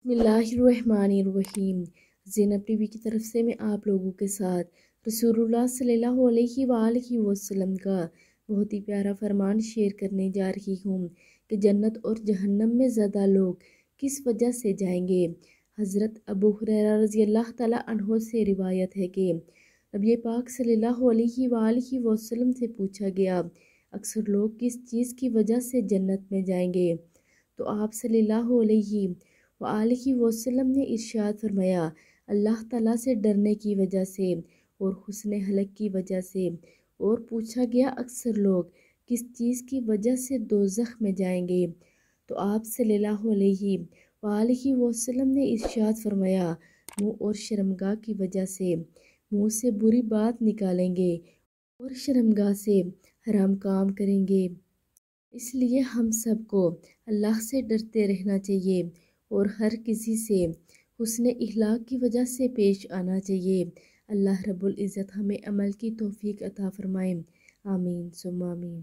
بسم اللہ الرحمن الرحیم۔ زینب ٹی وی کی طرف سے میں آپ لوگوں کے ساتھ رسول اللہ صلی اللہ علیہ وآلہ وسلم کا بہت ہی پیارا فرمان شیئر کرنے جا رہی ہوں کہ جنت اور جہنم میں زیادہ لوگ کس وجہ سے جائیں گے۔ حضرت ابو ہریرہ رضی اللہ تعالیٰ عنہ سے روایت ہے کہ نبی پاک صلی اللہ علیہ وآلہ وسلم سے پوچھا گیا اکثر لوگ کس چیز کی وجہ سے جنت میں جائیں گے، تو آپ صلی اللہ علیہ وآلہ وسلم نے ارشاد فرمایا اللہ تعالیٰ سے ڈرنے کی وجہ سے اور حسن خلق کی وجہ سے۔ اور پوچھا گیا اکثر لوگ کس چیز کی وجہ سے دوزخ میں جائیں گے، تو آپ صلی اللہ علیہ وآلہ وسلم نے ارشاد فرمایا منہ اور شرمگاہ کی وجہ سے۔ منہ سے بری بات نکالیں گے اور شرمگاہ سے حرام کام کریں گے۔ اس لیے ہم سب کو اللہ سے ڈرتے رہنا چاہیے اور ہر کسی سے حسن اخلاق کی وجہ سے پیش آنا چاہیے۔ اللہ رب العزت ہمیں عمل کی توفیق عطا فرمائے، آمین ثم آمین۔